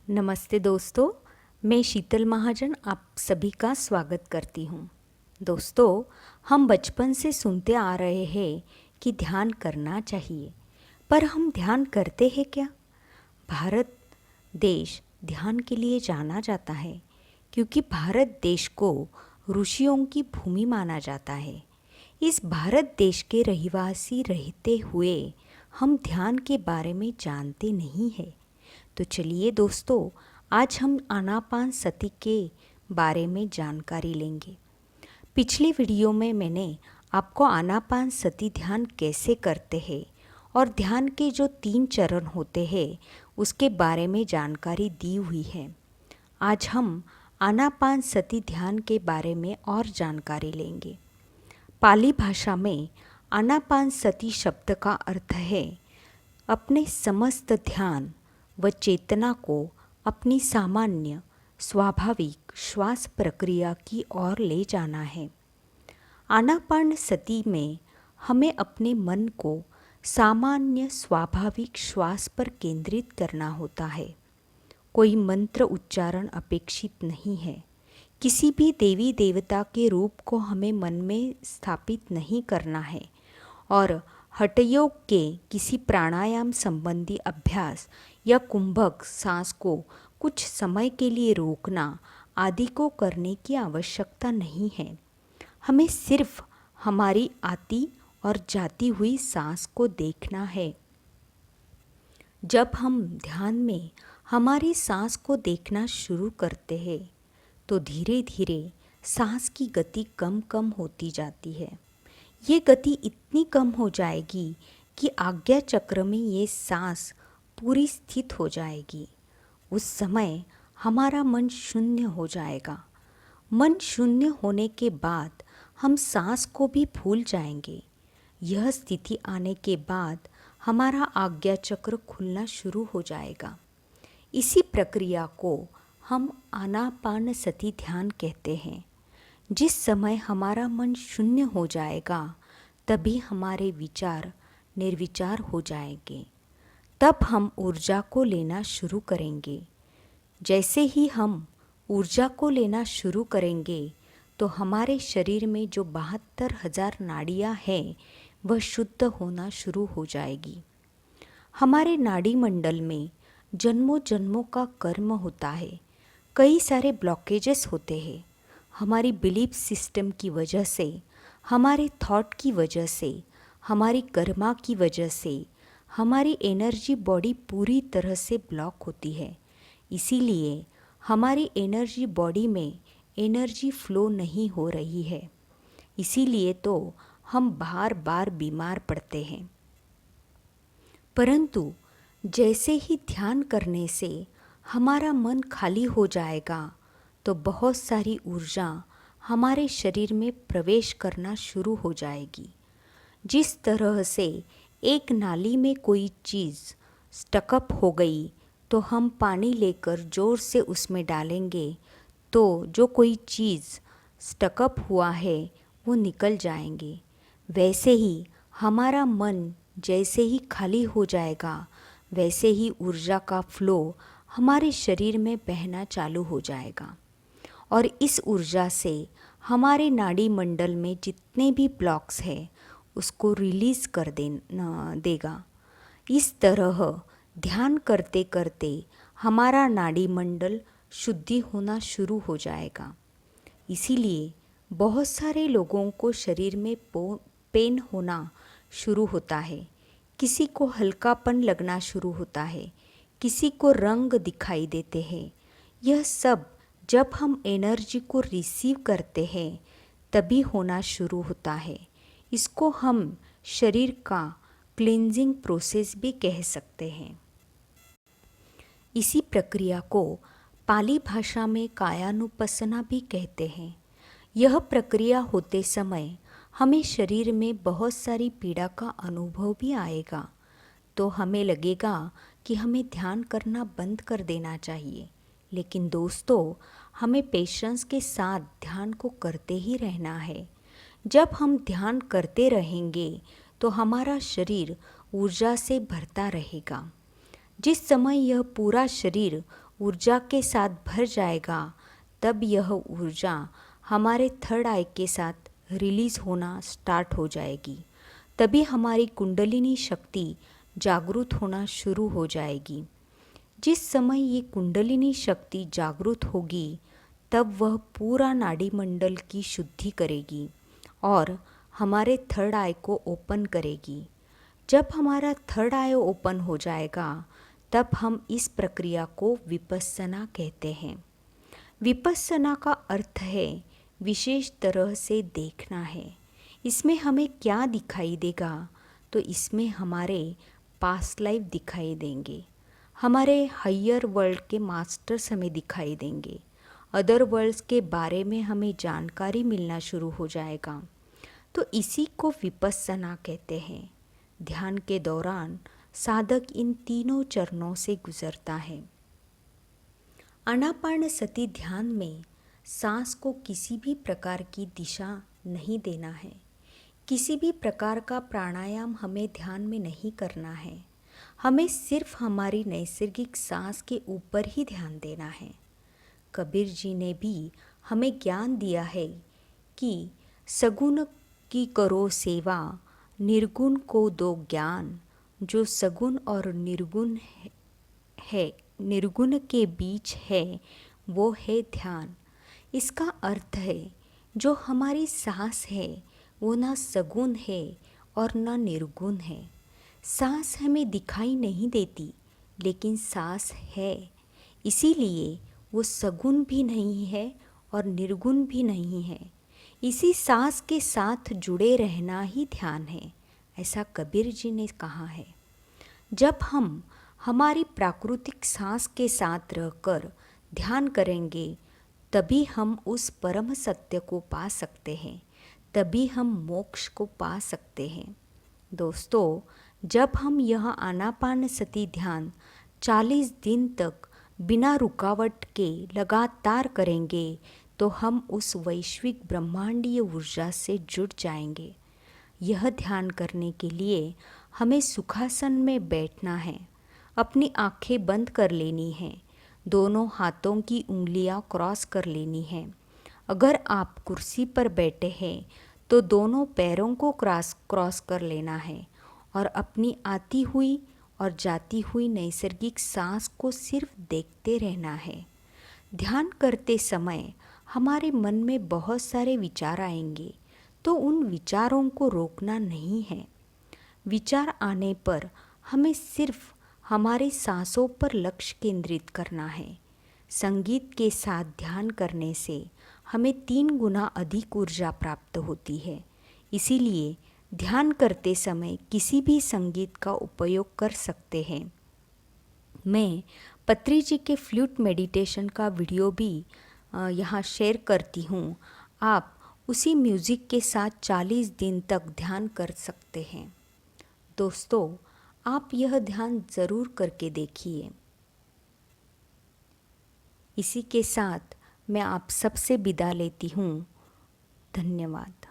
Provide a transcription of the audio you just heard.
नमस्ते दोस्तों, मैं शीतल महाजन आप सभी का स्वागत करती हूँ। दोस्तों, हम बचपन से सुनते आ रहे हैं कि ध्यान करना चाहिए, पर हम ध्यान करते हैं क्या? भारत देश ध्यान के लिए जाना जाता है क्योंकि भारत देश को ऋषियों की भूमि माना जाता है। इस भारत देश के रहिवासी रहते हुए हम ध्यान के बारे में जानते नहीं हैं। तो चलिए दोस्तों, आज हम आनापानसति के बारे में जानकारी लेंगे। पिछली वीडियो में मैंने आपको आनापानसति ध्यान कैसे करते हैं और ध्यान के जो 3 चरण होते हैं उसके बारे में जानकारी दी हुई है। आज हम आनापानसति ध्यान के बारे में और जानकारी लेंगे। पाली भाषा में आनापानसति शब्द का अर्थ है अपने समस्त ध्यान व चेतना को अपनी सामान्य स्वाभाविक श्वास प्रक्रिया की ओर ले जाना है। आनापानसति में हमें अपने मन को सामान्य स्वाभाविक श्वास पर केंद्रित करना होता है। कोई मंत्र उच्चारण अपेक्षित नहीं है। किसी भी देवी देवता के रूप को हमें मन में स्थापित नहीं करना है और हठयोग के किसी प्राणायाम संबंधी अभ्यास या कुंभक सांस को कुछ समय के लिए रोकना आदि को करने की आवश्यकता नहीं है। हमें सिर्फ हमारी आती और जाती हुई सांस को देखना है। जब हम ध्यान में हमारी सांस को देखना शुरू करते हैं तो धीरे धीरे सांस की गति कम कम होती जाती है। ये गति इतनी कम हो जाएगी कि आज्ञा चक्र में ये सांस पूरी स्थित हो जाएगी। उस समय हमारा मन शून्य हो जाएगा। मन शून्य होने के बाद हम सांस को भी भूल जाएंगे। यह स्थिति आने के बाद हमारा आज्ञा चक्र खुलना शुरू हो जाएगा। इसी प्रक्रिया को हम आनापानसति ध्यान कहते हैं। जिस समय हमारा मन शून्य हो जाएगा तभी हमारे विचार निर्विचार हो जाएंगे। तब हम ऊर्जा को लेना शुरू करेंगे। जैसे ही हम ऊर्जा को लेना शुरू करेंगे तो हमारे शरीर में जो 72,000 नाड़ियाँ हैं वह शुद्ध होना शुरू हो जाएगी। हमारे नाड़ी मंडल में जन्मों जन्मों का कर्म होता है। कई सारे ब्लॉकेजेस होते हैं। हमारी बिलीफ सिस्टम की वजह से, हमारे थॉट की वजह से, हमारी कर्मा की वजह से हमारी एनर्जी बॉडी पूरी तरह से ब्लॉक होती है। इसीलिए हमारी एनर्जी बॉडी में एनर्जी फ्लो नहीं हो रही है। इसीलिए तो हम बार बार बीमार पड़ते हैं। परंतु जैसे ही ध्यान करने से हमारा मन खाली हो जाएगा तो बहुत सारी ऊर्जा हमारे शरीर में प्रवेश करना शुरू हो जाएगी। जिस तरह से एक नाली में कोई चीज़ स्टकअप हो गई तो हम पानी लेकर ज़ोर से उसमें डालेंगे तो जो कोई चीज़ स्टकअप हुआ है वो निकल जाएंगे। वैसे ही हमारा मन जैसे ही खाली हो जाएगा वैसे ही ऊर्जा का फ्लो हमारे शरीर में बहना चालू हो जाएगा और इस ऊर्जा से हमारे नाड़ी मंडल में जितने भी ब्लॉक्स हैं उसको रिलीज़ कर देगा। इस तरह ध्यान करते करते हमारा नाड़ी मंडल शुद्धि होना शुरू हो जाएगा। इसीलिए बहुत सारे लोगों को शरीर में पेन होना शुरू होता है। किसी को हल्कापन लगना शुरू होता है, किसी को रंग दिखाई देते हैं। यह सब जब हम एनर्जी को रिसीव करते हैं तभी होना शुरू होता है। इसको हम शरीर का क्लींजिंग प्रोसेस भी कह सकते हैं। इसी प्रक्रिया को पाली भाषा में कायानुपसना भी कहते हैं। यह प्रक्रिया होते समय हमें शरीर में बहुत सारी पीड़ा का अनुभव भी आएगा तो हमें लगेगा कि हमें ध्यान करना बंद कर देना चाहिए। लेकिन दोस्तों, हमें पेशेंस के साथ ध्यान को करते ही रहना है। जब हम ध्यान करते रहेंगे तो हमारा शरीर ऊर्जा से भरता रहेगा। जिस समय यह पूरा शरीर ऊर्जा के साथ भर जाएगा, तब यह ऊर्जा हमारे थर्ड आई के साथ रिलीज़ होना स्टार्ट हो जाएगी। तभी हमारी कुंडलिनी शक्ति जागृत होना शुरू हो जाएगी। जिस समय ये कुंडलिनी शक्ति जागृत होगी, तब वह पूरा नाड़ी मंडल की शुद्धि करेगी और हमारे थर्ड आई को ओपन करेगी। जब हमारा थर्ड आई ओपन हो जाएगा, तब हम इस प्रक्रिया को विपस्सना कहते हैं। विपस्सना का अर्थ है विशेष तरह से देखना है। इसमें हमें क्या दिखाई देगा? तो इसमें हमारे पास्ट लाइफ दिखाई देंगे, हमारे हायर वर्ल्ड के मास्टर्स हमें दिखाई देंगे, अदर वर्ल्ड्स के बारे में हमें जानकारी मिलना शुरू हो जाएगा। तो इसी को विपस्सना कहते हैं। ध्यान के दौरान साधक इन तीनों चरणों से गुजरता है। आनापानसति ध्यान में सांस को किसी भी प्रकार की दिशा नहीं देना है। किसी भी प्रकार का प्राणायाम हमें ध्यान में नहीं करना है। हमें सिर्फ हमारी नैसर्गिक सांस के ऊपर ही ध्यान देना है। कबीर जी ने भी हमें ज्ञान दिया है कि सगुण की करो सेवा, निर्गुण को दो ज्ञान। जो सगुण और निर्गुण है, निर्गुण के बीच है, वो है ध्यान। इसका अर्थ है जो हमारी सांस है वो ना सगुण है और ना निर्गुण है। सांस हमें दिखाई नहीं देती, लेकिन सांस है, इसीलिए वो सगुण भी नहीं है और निर्गुण भी नहीं है। इसी सांस के साथ जुड़े रहना ही ध्यान है, ऐसा कबीर जी ने कहा है। जब हम हमारी प्राकृतिक सांस के साथ रहकर ध्यान करेंगे, तभी हम उस परम सत्य को पा सकते हैं, तभी हम मोक्ष को पा सकते हैं। दोस्तों, जब हम यह आनापानसति ध्यान 40 दिन तक बिना रुकावट के लगातार करेंगे, तो हम उस वैश्विक ब्रह्मांडीय ऊर्जा से जुड़ जाएंगे। यह ध्यान करने के लिए हमें सुखासन में बैठना है, अपनी आंखें बंद कर लेनी है, दोनों हाथों की उंगलियां क्रॉस कर लेनी है। अगर आप कुर्सी पर बैठे हैं तो दोनों पैरों को क्रॉस कर लेना है और अपनी आती हुई और जाती हुई नैसर्गिक सांस को सिर्फ देखते रहना है। ध्यान करते समय हमारे मन में बहुत सारे विचार आएंगे, तो उन विचारों को रोकना नहीं है। विचार आने पर हमें सिर्फ हमारी सांसों पर लक्ष्य केंद्रित करना है। संगीत के साथ ध्यान करने से हमें 3 गुना अधिक ऊर्जा प्राप्त होती है। इसीलिए ध्यान करते समय किसी भी संगीत का उपयोग कर सकते हैं। मैं पत्री जी के फ्लूट मेडिटेशन का वीडियो भी यहाँ शेयर करती हूँ। आप उसी म्यूज़िक के साथ 40 दिन तक ध्यान कर सकते हैं। दोस्तों, आप यह ध्यान ज़रूर करके देखिए। इसी के साथ मैं आप सबसे विदा लेती हूँ। धन्यवाद।